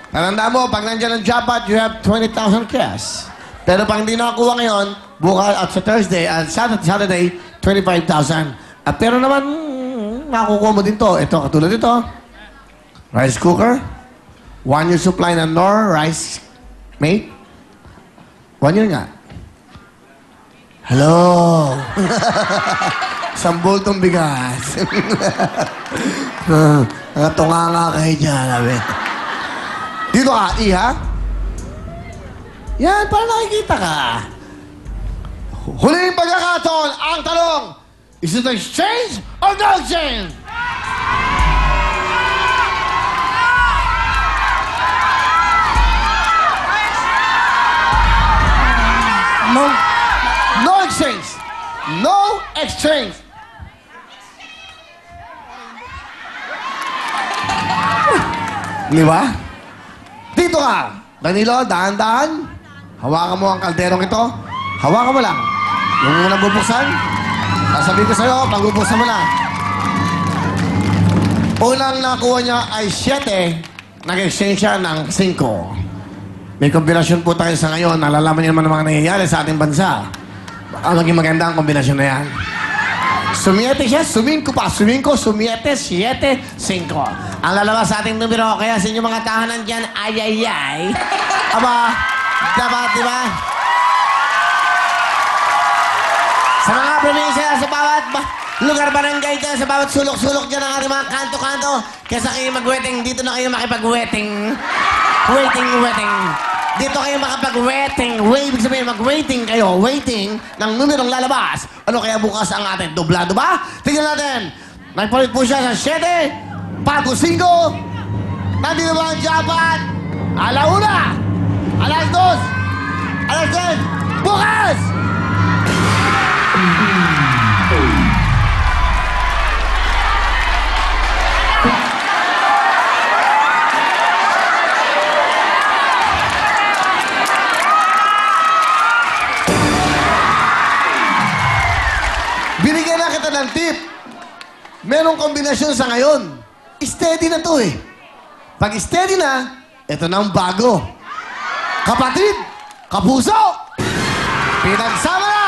Tandaan mo, pag nandiyan ang jackpot, you have 20,000 cash. Pero pag hindi nakakuha ngayon, bukas at sa Thursday at Saturday, 25,000. Pero naman, nakukuha mo din to. Ito, katulad ito. Rice cooker. 1 year supply ng Knorr rice mate. 1 year nga. Hello. Sambol tong bigas. Tunga nga kayo dyan, sabi. Dito ka, Iha. Yan, para nakikita ka. Huling pagkakataon, ang tanong, is it exchange or no exchange? No. No exchange. No exchange. Di ba? Dito ka. Danilo, dahan-dahan. Hawakan mo ang kalderong ito. Hawakan mo lang. Yung unang bubuksan, sasabihin ko sa'yo, pag bubuksan mo na. Unang nakuha niya ay 7. Nag-exchange siya ng 5. May kombinasyon po tayo sa ngayon. Nalalaman niyo naman ang mga nangyayari sa ating bansa. Baka maging maganda ang kombinasyon na yan. Sumiete siya, sumingko pa. Sumingko, sumiete, 7, 5. Ang lalabas sa ating numero, kaya sa inyong mga tahanan dyan, ay. Aba, dapat, di ba? Sa mga probinsya, sa bawat lugar barangay dyan, sa bawat sulok-sulok dyan ang ating mga kanto-kanto, kaysa kayo mag-wedding, dito na kayo makipag-wedding. Waiting. Dito kayo makapag-waiting. Ibig sabihin, mag-waiting kayo. Waiting ng numerong lalabas. Ano kaya bukas ang atin? Dublado ba? Tingnan natin. Nagpalit po siya sa 7, Pago 5. Nandito ba ang jackpot? Alauna! Alas 2! Alas 10! Bukas! Binigyan na kita ng tip. Merong kombinasyon sa ngayon. Steady na to eh. Pag steady na, ito na ang bago. Kapatid, kapuso, pinagsama na!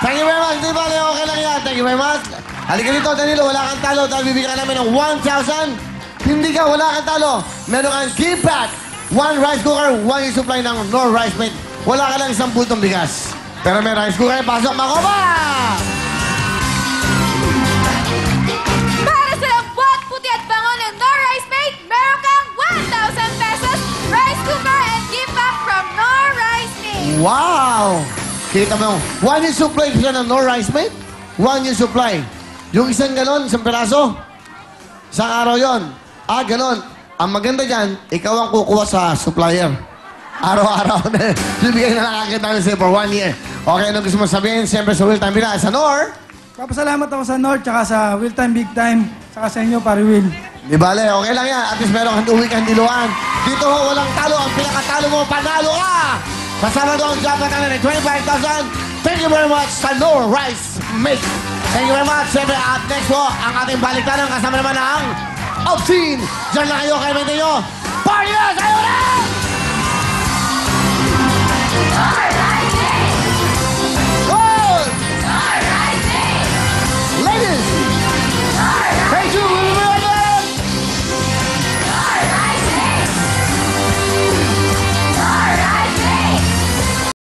Thank you very much. Di ba? Okay lang yan. Thank you very much. Halika dito, Danilo. Wala kang talo. Dahil bibigyan namin ng 1,000. Hindi ka, wala kang talo. Meron kang gift pack. 1 rice cooker, 1 yung supply ng Knorr rice mate. Wala ka lang isang bultong bigas. Pero may rice cooker, pasok, makoba! Para sa lambot, puti at bango ng Knorr Rice Mate, meron kang 1,000 pesos rice cooker and gift pack from Knorr Rice Mate. Wow! Kita mo, 1 yung supply siya ng Knorr rice mate. 1 yung supply. Yung isang ganon, isang peraso. Isang araw yon. Ganon. Ang maganda dyan, ikaw ang kukuha sa supplier. Araw-araw na. Bibigay na nakakita namin sa'yo for 1 year. Okay, ano gusto mo sabihin? Siyempre sa Will Time Bila. Sa Knorr. Papasalamat ako sa Knorr, tsaka sa Will Time, Big Time, tsaka sa inyo, Pare Will. Di bale, okay lang yan. At least meron kang uwi kang diluan. Dito ho, walang talo. Ang pinakatalo mo, panalo ka! Kasama doon ang jackpot natin ng 25,000. Thank you very much sa Knorr Rice Mate. Thank you very much. Siyempre, at next po, ang ating baliktaran kasama naman ang Obscene. Diyan lang kayo, kaya maintain nyo. Party na! Sayo na!